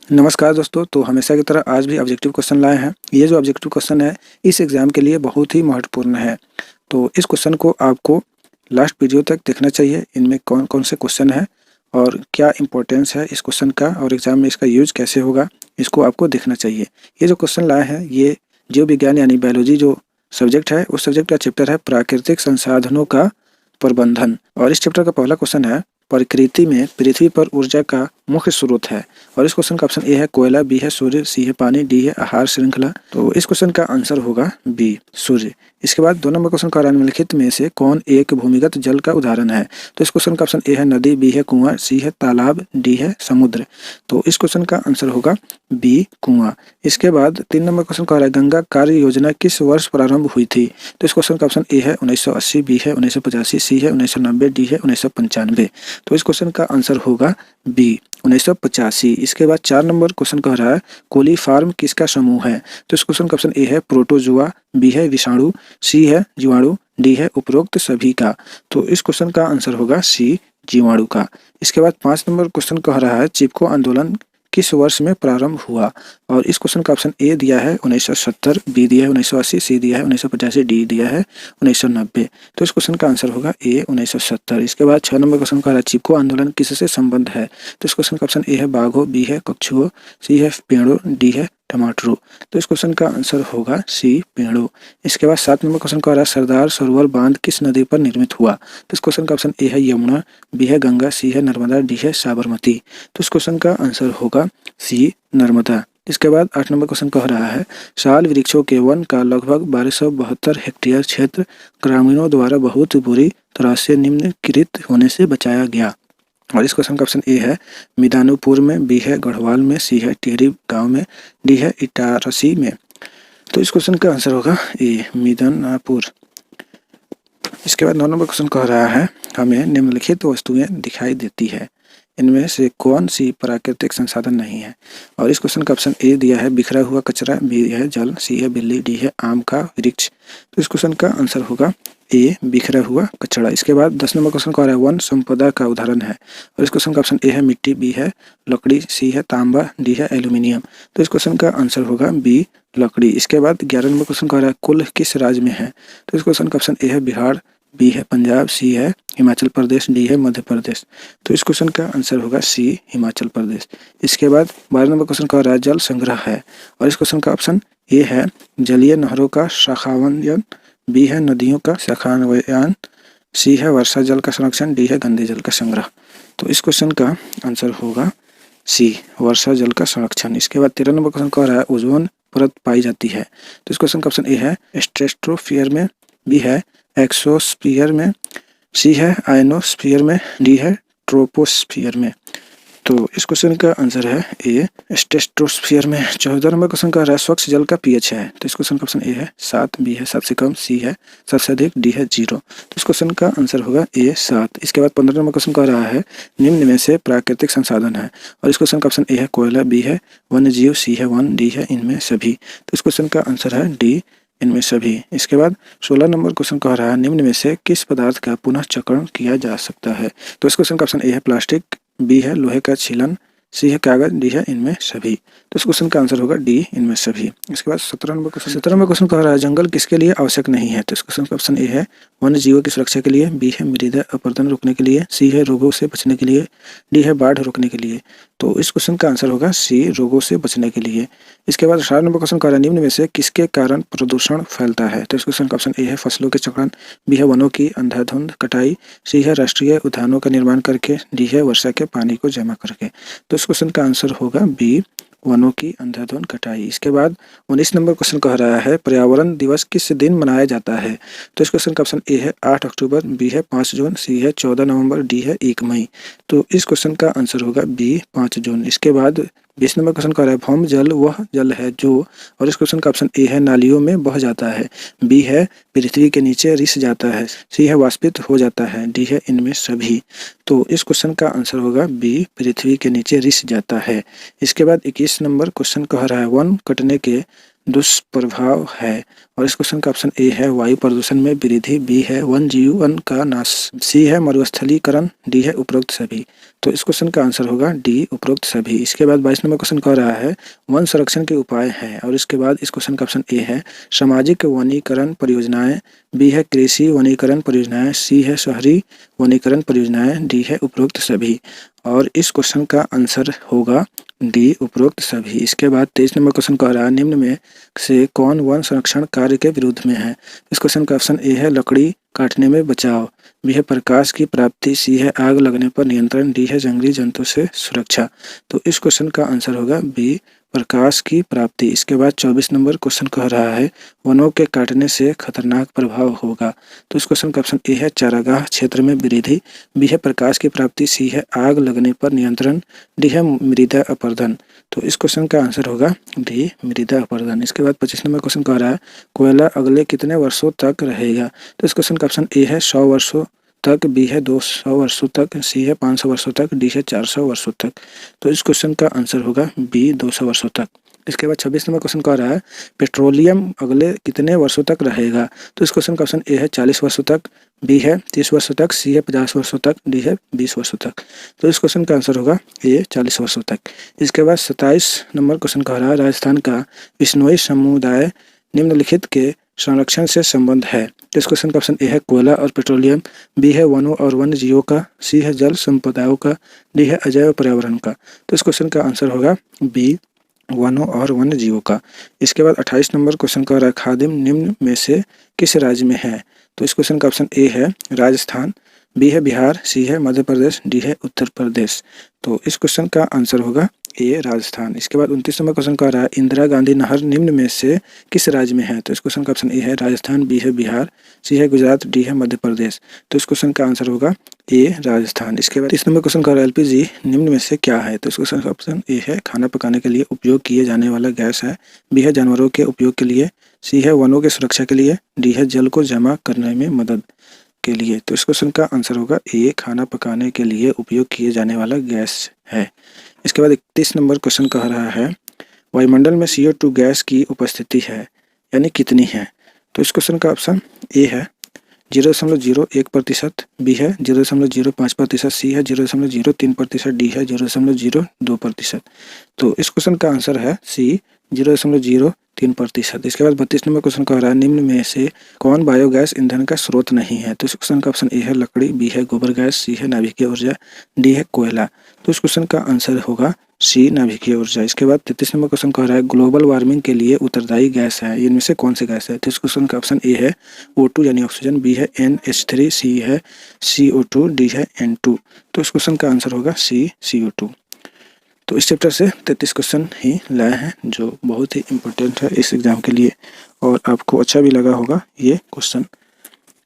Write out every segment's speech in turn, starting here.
नमस्कार दोस्तों। तो हमेशा की तरह आज भी ऑब्जेक्टिव क्वेश्चन लाए हैं। ये जो ऑब्जेक्टिव क्वेश्चन है इस एग्ज़ाम के लिए बहुत ही महत्वपूर्ण है। तो इस क्वेश्चन को आपको लास्ट वीडियो तक देखना चाहिए। इनमें कौन कौन से क्वेश्चन हैं और क्या इंपॉर्टेंस है इस क्वेश्चन का और एग्ज़ाम में इसका यूज कैसे होगा, इसको आपको देखना चाहिए। ये जो क्वेश्चन लाए हैं ये जीव विज्ञान यानी बायोलॉजी जो सब्जेक्ट है उस सब्जेक्ट का चैप्टर है प्राकृतिक संसाधनों का प्रबंधन। और इस चैप्टर का पहला क्वेश्चन है प्रकृति में पृथ्वी पर ऊर्जा का मुख्य स्रोत है। और इस क्वेश्चन का ऑप्शन ए है कोयला, बी है सूर्य, सी है पानी, डी है आहार श्रृंखला। तो इस क्वेश्चन का आंसर होगा बी सूर्य। इसके बाद 2 नंबर क्वेश्चन का निम्नलिखित में से कौन एक भूमिगत जल का उदाहरण है। तो इस क्वेश्चन का ऑप्शन ए है नदी, बी है कुआं, सी है तालाब, डी है समुद्र। तो इस क्वेश्चन का आंसर होगा बी कुआं। इसके बाद 3 नंबर क्वेश्चन का गंगा कार्य योजना किस वर्ष प्रारंभ हुई थी। तो इस क्वेश्चन का ऑप्शन ए है 1980, बी है 1985, सी है 1990, डी है 1995। तो इस क्वेश्चन का आंसर होगा बी 1985। इसके बाद 4 नंबर क्वेश्चन कह रहा है कोलीफार्म किसका समूह है। तो इस क्वेश्चन का ऑप्शन ए है प्रोटोजुआ, बी है विषाणु, सी है जीवाणु, डी है उपरोक्त सभी का। तो इस क्वेश्चन का आंसर होगा सी जीवाणु का। इसके बाद 5 नंबर क्वेश्चन कह रहा है चिपको आंदोलन किस वर्ष में प्रारंभ हुआ। और इस क्वेश्चन का ऑप्शन ए दिया है 1970, बी दिया है 1980, सी दिया है 1985, डी दिया है 1990। तो इस क्वेश्चन का आंसर होगा ए 1970। इसके बाद 6 नंबर क्वेश्चन का चिपको आंदोलन किससे संबंध है। तो इस क्वेश्चन का ऑप्शन ए है बाघों, बी है कछुओं, सी है पेड़ों, डी है टमाटरों। तो इस क्वेश्चन का आंसर होगा सी पेड़ों। इसके बाद 7 नंबर क्वेश्चन का सरदार सरोवर बांध किस नदी पर निर्मित हुआ। तो इस क्वेश्चन का ऑप्शन ए है यमुना, बी है गंगा, सी है नर्मदा, डी है साबरमती। तो इस क्वेश्चन का आंसर होगा सी नर्मदा। इसके बाद 8 नंबर क्वेश्चन कह रहा है साल वृक्षों के वन का लगभग 1272 हेक्टेयर क्षेत्र ग्रामीणों द्वारा बहुत बुरी तरह से निम्नलिखित होने से बचाया गया। और इस क्वेश्चन का ऑप्शन ए है मिदानुपुर में, बी है गढ़वाल में, सी है टिहरी गांव में, डी है इटारसी में। तो इस क्वेश्चन का आंसर होगा ए मिदानापुर। इसके बाद 9 नंबर क्वेश्चन कह रहा है हमें निम्नलिखित वस्तुएं दिखाई देती है, इनमें से कौन सी प्राकृतिक संसाधन नहीं है। और इस क्वेश्चन का ऑप्शन ए दिया है बिखरा हुआ कचरा, बी है जल, सी है बिल्ली, डी है आम का वृक्ष। तो इस क्वेश्चन का आंसर होगा ए बिखरा हुआ कचरा। इसके बाद 10 नंबर क्वेश्चन कह रहा है वन संपदा का उदाहरण है। और इस क्वेश्चन का ऑप्शन ए है मिट्टी, बी है लकड़ी, सी है तांबा, डी है एल्यूमिनियम। तो इस क्वेश्चन का आंसर होगा बी लकड़ी। इसके बाद 11 नंबर क्वेश्चन कह रहा है कुल किस राज्य में है। तो इस क्वेश्चन का ऑप्शन ए है बिहार, बी है पंजाब, सी है हिमाचल प्रदेश, डी है मध्य प्रदेश। तो इस क्वेश्चन का आंसर होगा सी हिमाचल प्रदेश। इसके बाद 12 नंबर क्वेश्चन का है जल संग्रह है। और इस क्वेश्चन का ऑप्शन ए है जलीय नहरों का शाखान्वयन, बी है नदियों का शाखान्वयन, सी है वर्षा जल का संरक्षण, डी है गंदे जल का संग्रह। तो इस क्वेश्चन का आंसर होगा सी वर्षा जल का संरक्षण। इसके बाद 13 नंबर क्वेश्चन कह रहा है ओजोन परत पाई जाती है। तो इस क्वेश्चन का ऑप्शन ए है स्ट्रेटोस्फीयर में, बी है एक्सोस्फीयर में, सी है आयनोस्फीयर में, डी है ट्रोपोस्फीयर में। तो इस क्वेश्चन का आंसर है ए स्ट्रेटोस्फीयर में। 14 नंबर क्वेश्चन का है स्वच्छ जल का पीएच है। तो इस क्वेश्चन का ऑप्शन ए है 7, बी है 7 से कम, सी है सबसे अधिक, डी है 0। तो इस क्वेश्चन का आंसर होगा ए 7। इसके बाद 15 नंबर क्वेश्चन कह रहा है निम्न में से प्राकृतिक संसाधन है। और इस क्वेश्चन का ऑप्शन ए है कोयला, बी है वन्य जीव, सी है वन, डी है इनमें सभी। तो इस क्वेश्चन का आंसर है डी इनमें सभी। इसके बाद 16 नंबर क्वेश्चन कह रहा है निम्न में से किस पदार्थ का पुनः चक्रण किया जा सकता है। तो इस क्वेश्चन का ऑप्शन ए है प्लास्टिक, बी है लोहे का छीलन, सी है कागज, डी है इनमें सभी। तो इस क्वेश्चन का आंसर होगा डी इनमें सभी। इसके बाद 17 नंबर क्वेश्चन कह रहा है जंगल किसके लिए आवश्यक नहीं है। तो इस क्वेश्चन का ऑप्शन ए है वन्य जीवों की सुरक्षा के लिए, बी है मृदा अपरदन रोकने के लिए, सी है रोगों से बचने के लिए, डी है बाढ़ रोकने के लिए। तो इस क्वेश्चन का आंसर होगा सी रोगों से बचने के लिए। इसके बाद 18 नंबर क्वेश्चन कह रहा है निम्न में से किसके कारण प्रदूषण फैलता है। तो इस क्वेश्चन का ऑप्शन ए है फसलों के चक्रण, बी है वनों की अंधाधुंध कटाई, सी है राष्ट्रीय उद्यानों का निर्माण करके, डी है वर्षा के पानी को जमा करके। तो इस क्वेश्चन का आंसर होगा बी वनों की अंधाधुंध कटाई। इसके बाद 19 नंबर क्वेश्चन कह रहा है पर्यावरण दिवस किस दिन मनाया जाता है। तो इस क्वेश्चन का ऑप्शन ए है 8 अक्टूबर, बी है 5 जून, सी है 14 नवंबर, डी है 1 मई। तो इस क्वेश्चन का आंसर होगा बी 5 जून। इसके बाद 20 नंबर क्वेश्चन कह रहा है भौम जल वह जल है जो। और इस क्वेश्चन का ऑप्शन ए है नालियों में बह जाता है, बी है पृथ्वी के नीचे रिस जाता है, सी है वाष्पित हो जाता है, डी है इनमें सभी। तो इस क्वेश्चन का आंसर होगा बी पृथ्वी के नीचे रिस जाता है। इसके बाद 21 नंबर क्वेश्चन कह रहा है वन कटने के दुष्प्रभाव है? और इस क्वेश्चन का ऑप्शन ए है वायु प्रदूषण में वृद्धि, बी है वन जीवन का नाश, सी है मरुस्थलीकरण, डी है उपरोक्त सभी। तो इस क्वेश्चन का आंसर होगा डी उपरोक्त सभी। इसके बाद 22 नंबर क्वेश्चन कह रहा है वन संरक्षण के उपाय हैं, और इसके बाद इस क्वेश्चन का ऑप्शन ए है सामाजिक वनीकरण परियोजनाएं, बी है कृषि वनीकरण परियोजनाएं, सी है शहरी वनीकरण परियोजनाएं, डी है उपरोक्त सभी। और इस क्वेश्चन का आंसर होगा डी उपरोक्त सभी। इसके बाद 23 नंबर क्वेश्चन कह रहा है निम्न में से कौन वन संरक्षण कार्य के विरुद्ध में है? इस क्वेश्चन का ऑप्शन ए है लकड़ी काटने में बचाव, बी है प्रकाश की प्राप्ति, सी है आग लगने पर नियंत्रण, डी है जंगली जंतु से सुरक्षा। तो इस क्वेश्चन का आंसर होगा बी प्रकाश की प्राप्ति। इसके बाद 24 नंबर क्वेश्चन कह रहा है वनों के काटने से खतरनाक प्रभाव होगा। तो इस क्वेश्चन का ऑप्शन ए है चारागाह क्षेत्र में वृद्धि, बी है प्रकाश की प्राप्ति, सी है आग लगने पर नियंत्रण, डी है मृदा अपरदन। तो इस क्वेश्चन का आंसर होगा डी मृदा अपरदन। इसके बाद 25 नंबर क्वेश्चन कह रहा है कोयला अगले कितने वर्षों तक रहेगा? तो इस क्वेश्चन का ऑप्शन ए है 100 वर्षों तक, बी है 200 वर्षों तक, सी है 500 वर्षों तक, डी है 400 वर्षों तक। तो इस क्वेश्चन का आंसर होगा बी 200 वर्षों तक। इसके बाद 26 नंबर क्वेश्चन कह रहा है पेट्रोलियम अगले कितने वर्षों तक रहेगा? तो इस क्वेश्चन का ऑप्शन ए है 40 वर्षों तक, बी है 30 वर्षों तक, सी है 50 वर्षों तक, डी है 20 वर्षों तक। तो इस क्वेश्चन का आंसर होगा ए 40 वर्षों तक। इसके बाद 27 नंबर क्वेश्चन कह रहा है राजस्थान का बिश्नोई समुदाय निम्नलिखित के संरक्षण से संबंध है। तो इस क्वेश्चन का ऑप्शन ए है कोयला और पेट्रोलियम, बी है वनों और वन्य जीवों का, सी है जल संपदाओं का, डी है अजैव पर्यावरण का। तो इस क्वेश्चन का आंसर होगा बी वनों और वन्य जीवों का। इसके बाद 28 नंबर क्वेश्चन कह रहा है खादिम निम्न में से किस राज्य में है? तो इस क्वेश्चन का ऑप्शन ए है राजस्थान, बी है बिहार, सी है मध्य प्रदेश, डी है उत्तर प्रदेश। तो इस क्वेश्चन का आंसर होगा ए राजस्थान। इसके बाद 29 नंबर क्वेश्चन कह रहा है इंदिरा गांधी नहर निम्न में से किस राज्य में है? तो इस क्वेश्चन का ऑप्शन ए है राजस्थान, बी है बिहार, सी है गुजरात, डी है मध्य प्रदेश। तो इस क्वेश्चन का आंसर होगा ए राजस्थान। इसके बाद 30 नंबर क्वेश्चन कह रहा है एलपीजी निम्न में से क्या है? तो इस क्वेश्चन का ऑप्शन ए है खाना पकाने के लिए उपयोग किए जाने वाला गैस है, बी है जानवरों के उपयोग के लिए, सी है वनों की सुरक्षा के लिए, डी है जल को जमा करने में मदद के लिए। तो इस क्वेश्चन का आंसर होगा ए खाना पकाने के लिए उपयोग किए जाने वाला गैस है। इसके बाद 31 नंबर क्वेश्चन कह रहा है वायुमंडल में CO2 गैस की उपस्थिति है यानी कितनी है? तो इस क्वेश्चन का ऑप्शन ए है 0.01%, बी है 0.05%, सी है 0.03%, डी है 0.02%। तो इस क्वेश्चन का आंसर है सी 0.03%। इसके बाद 32 नंबर क्वेश्चन कह रहा है निम्न में से कौन बायोगैस ईंधन का स्रोत नहीं है? तो इस क्वेश्चन का ऑप्शन ए है लकड़ी, बी है गोबर गैस, सी है नाभिकीय ऊर्जा, डी है कोयला। तो इस क्वेश्चन का आंसर होगा सी नाभिकीय ऊर्जा। इसके बाद 33 नंबर क्वेश्चन कह रहा है ग्लोबल वार्मिंग के लिए उत्तरदायी गैस है, इनमें से कौन सी गैस है? तो इस क्वेश्चन का ऑप्शन ए है O2 यानी ऑक्सीजन, बी है NH3, सी है CO2, डी है N2। तो इस क्वेश्चन का आंसर होगा सी CO2। तो इस चैप्टर से 33 क्वेश्चन ही लाए हैं जो बहुत ही इम्पोर्टेंट है इस एग्ज़ाम के लिए, और आपको अच्छा भी लगा होगा ये क्वेश्चन।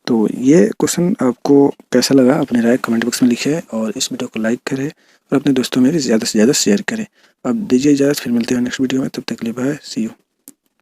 तो ये क्वेश्चन आपको कैसा लगा अपनी राय कमेंट बॉक्स में लिखें, और इस वीडियो को लाइक करें और अपने दोस्तों में ज़्यादा से ज़्यादा शेयर करें। अब दीजिए इजाज़त, फिर मिलते हैं नेक्स्ट वीडियो में, तब तक के लिए बाय, सी यू।